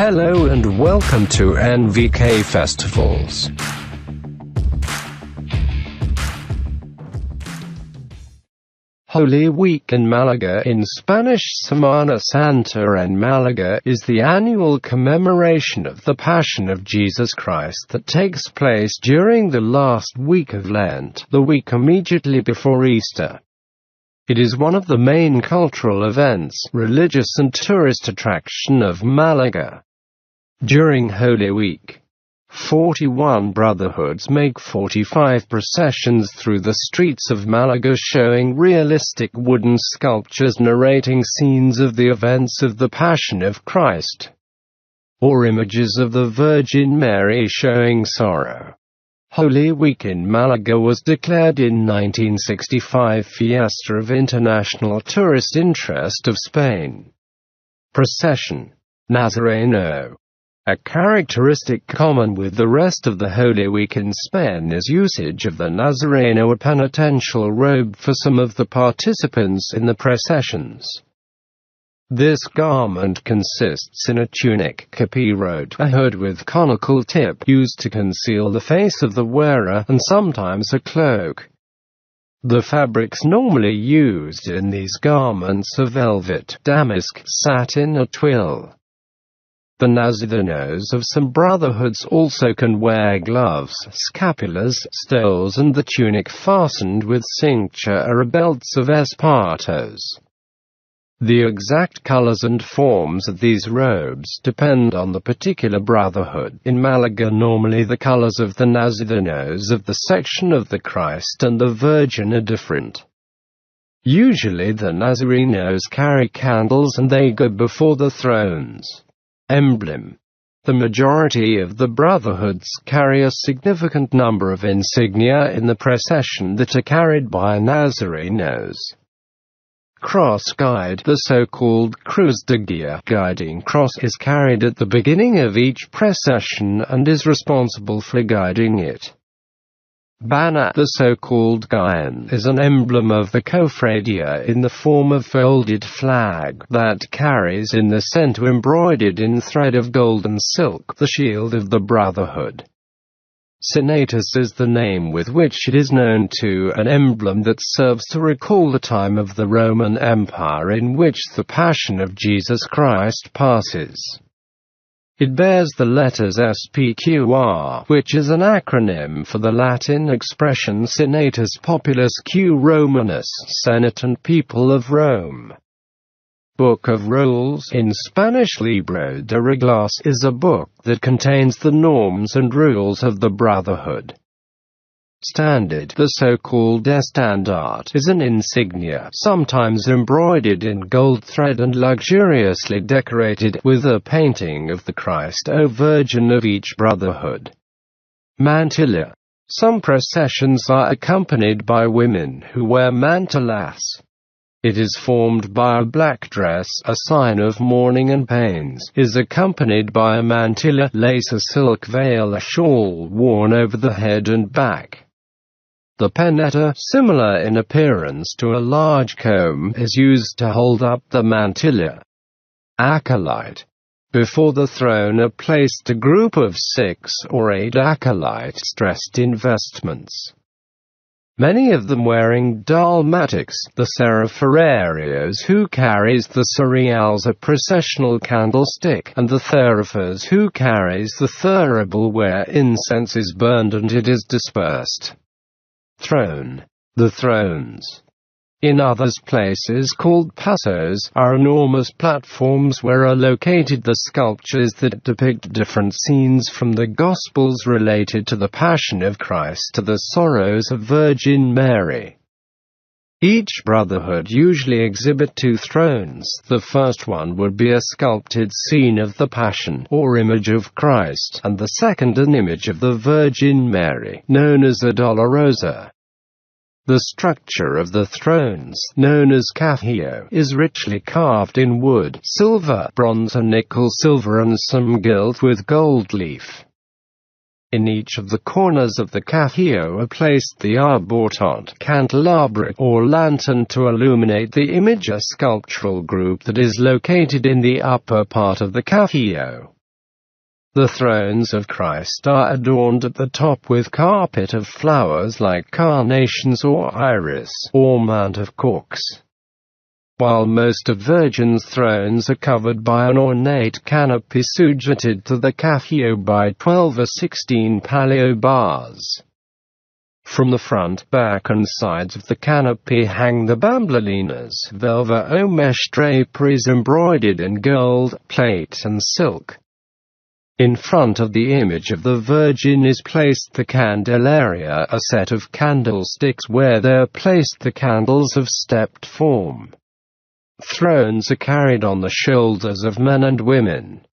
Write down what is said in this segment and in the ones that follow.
Hello and welcome to NVK festivals. Holy Week in Malaga in Spanish Semana Santa in Malaga is the annual commemoration of the Passion of Jesus Christ that takes place during the last week of Lent, the week immediately before Easter. It is one of the main cultural events, religious and tourist attraction of Malaga. During Holy Week, 41 brotherhoods make 45 processions through the streets of Malaga showing realistic wooden sculptures narrating scenes of the events of the Passion of Christ, or images of the Virgin Mary showing sorrow. Holy Week in Malaga was declared in 1965 Fiesta of International Tourist Interest of Spain. Procession, Nazareno. A characteristic common with the rest of the Holy Week in Spain is usage of the Nazareno, a penitential robe for some of the participants in the processions. This garment consists in a tunic, capirote, a hood with conical tip used to conceal the face of the wearer, and sometimes a cloak. The fabrics normally used in these garments are velvet, damask, satin or twill. The Nazarenos of some brotherhoods also can wear gloves, scapulars, stoles, and the tunic fastened with cincture or belts of espartos. The exact colors and forms of these robes depend on the particular brotherhood. In Malaga, normally the colors of the Nazarenos of the section of the Christ and the Virgin are different. Usually the Nazarenos carry candles and they go before the thrones. Emblem. The majority of the brotherhoods carry a significant number of insignia in the procession that are carried by Nazarenos. Cross guide. The so-called cruz de guia, guiding cross, is carried at the beginning of each procession and is responsible for guiding it. Banner. The so-called guion is an emblem of the cofradia in the form of folded flag that carries in the center, embroidered in thread of gold and silk, the shield of the brotherhood. Senatus is the name with which it is known to, an emblem that serves to recall the time of the Roman Empire in which the Passion of Jesus Christ passes. It bears the letters SPQR, which is an acronym for the Latin expression Senatus Populus Q Romanus, Senate and People of Rome. Book of Rules, in Spanish Libro de Reglas, is a book that contains the norms and rules of the brotherhood. Standard. The so-called estandarte is an insignia, sometimes embroidered in gold thread and luxuriously decorated with a painting of the Christ or Virgin of each brotherhood. Mantilla. Some processions are accompanied by women who wear mantillas. It is formed by a black dress, a sign of mourning, and pains, is accompanied by a mantilla, lace, a silk veil, a shawl worn over the head and back. The pennetta, similar in appearance to a large comb, is used to hold up the mantilla. Acolyte. Before the throne are placed a group of 6 or 8 acolytes dressed in vestments, many of them wearing dalmatics. The seraphorarios, who carries the cereals, a processional candlestick, and the theriphers, who carries the thurible, where incense is burned and it is dispersed. Throne. The thrones, in others places called pasos, are enormous platforms where are located the sculptures that depict different scenes from the Gospels related to the Passion of Christ to the sorrows of Virgin Mary. Each brotherhood usually exhibit 2 thrones. The first one would be a sculpted scene of the Passion, or image of Christ, and the second an image of the Virgin Mary, known as a dolorosa. The structure of the thrones, known as cafillo, is richly carved in wood, silver, bronze and nickel silver, and some gilt with gold leaf. In each of the corners of the cafillo are placed the arbotant, candelabra, or lantern to illuminate the image, a sculptural group that is located in the upper part of the cafillo. The thrones of Christ are adorned at the top with carpet of flowers like carnations or iris, or mount of corks, while most of Virgin's thrones are covered by an ornate canopy sujjated to the caffio by 12 or 16 palio bars. From the front, back and sides of the canopy hang the bambolines, velvet or mesh draperies embroidered in gold, plate and silk. In front of the image of the Virgin is placed the candelaria, a set of candlesticks where there are placed the candles of stepped form. Thrones are carried on the shoulders of men and women,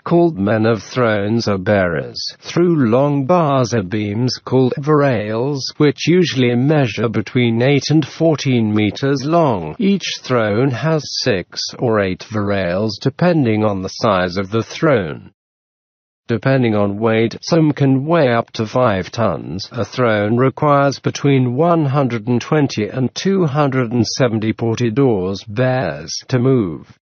called men of thrones or bearers, through long bars or beams called varales, which usually measure between 8 and 14 meters long. Each throne has 6 or 8 varales depending on the size of the throne. Depending on weight, some can weigh up to 5 tons. A throne requires between 120 and 270 portadores bears to move.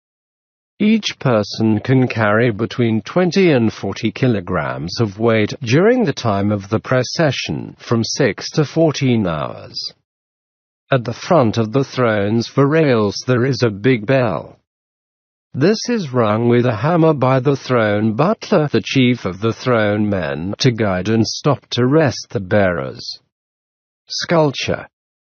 Each person can carry between 20 and 40 kilograms of weight during the time of the procession, from 6 to 14 hours. At the front of the throne's varales there is a big bell. This is rung with a hammer by the throne butler, the chief of the throne men, to guide and stop to rest the bearers. Sculpture.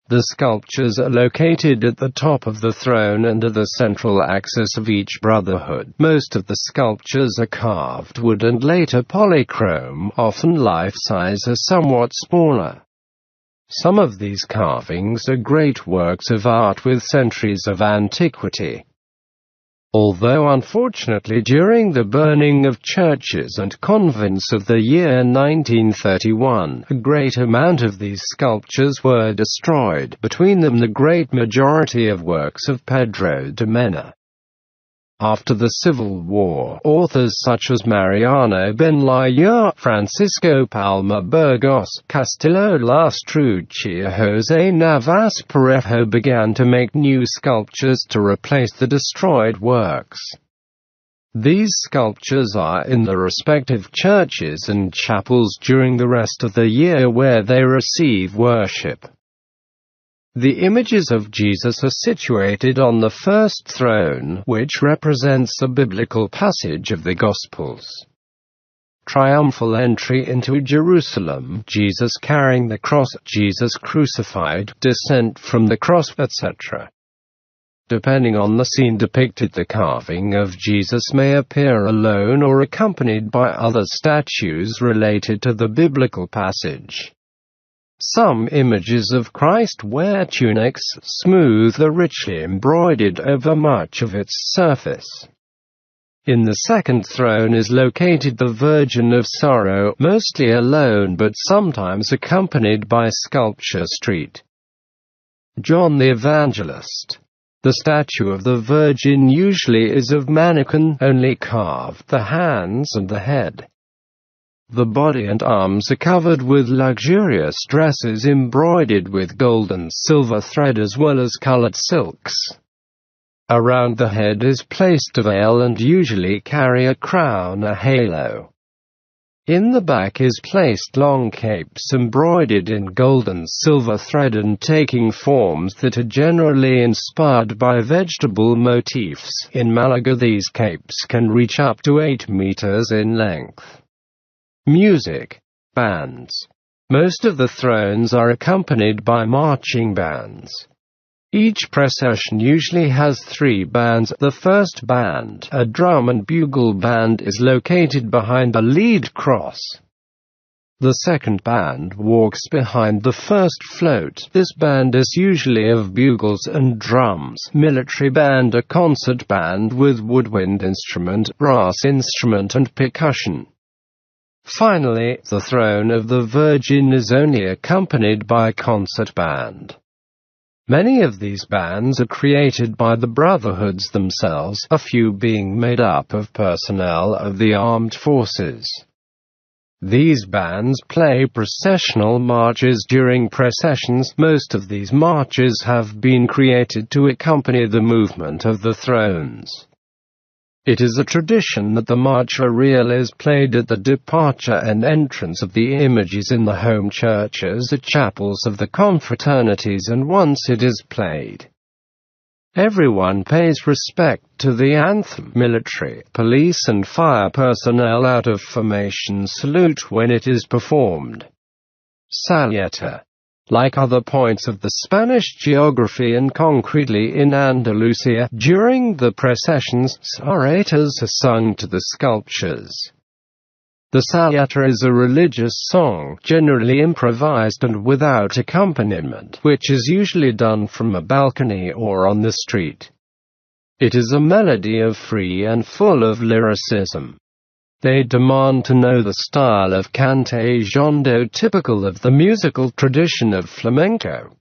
The sculptures are located at the top of the throne and are the central axis of each brotherhood. Most of the sculptures are carved wood and later polychrome, often life-size or somewhat smaller. Some of these carvings are great works of art with centuries of antiquity. Although unfortunately during the burning of churches and convents of the year 1931, a great amount of these sculptures were destroyed, between them the great majority of works of Pedro de Mena. After the Civil War, authors such as Mariano Benlaya, Francisco Palma Burgos, Castillo Lastrucci or José Navas Parejo began to make new sculptures to replace the destroyed works. These sculptures are in the respective churches and chapels during the rest of the year where they receive worship. The images of Jesus are situated on the first throne, which represents a biblical passage of the Gospels. Triumphal entry into Jerusalem, Jesus carrying the cross, Jesus crucified, descent from the cross, etc. Depending on the scene depicted, the carving of Jesus may appear alone or accompanied by other statues related to the biblical passage. Some images of Christ wear tunics, smooth or richly embroidered over much of its surface. In the second throne is located the Virgin of Sorrow, mostly alone but sometimes accompanied by sculpture street. John the Evangelist. The statue of the Virgin usually is of mannequin, only carved the hands and the head. The body and arms are covered with luxurious dresses embroidered with gold and silver thread as well as colored silks. Around the head is placed a veil and usually carry a crown or halo. In the back is placed long capes embroidered in gold and silver thread and taking forms that are generally inspired by vegetable motifs. In Malaga these capes can reach up to 8 meters in length. Music. Bands. Most of the thrones are accompanied by marching bands. Each procession usually has 3 bands. The first band, a drum and bugle band, is located behind a lead cross. The second band walks behind the first float. This band is usually of bugles and drums. Military band, a concert band with woodwind instrument, brass instrument and percussion. Finally, the throne of the Virgin is only accompanied by a concert band. Many of these bands are created by the brotherhoods themselves, a few being made up of personnel of the armed forces. These bands play processional marches during processions. Most of these marches have been created to accompany the movement of the thrones. It is a tradition that the marcha real is played at the departure and entrance of the images in the home churches or chapels of the confraternities, and once it is played, everyone pays respect to the anthem. Military, police and fire personnel out of formation salute when it is performed. Saleta. Like other points of the Spanish geography and concretely in Andalusia, during the processions, saetas are sung to the sculptures. The saleta is a religious song, generally improvised and without accompaniment, which is usually done from a balcony or on the street. It is a melody of free and full of lyricism. They demand to know the style of cante jondo typical of the musical tradition of flamenco.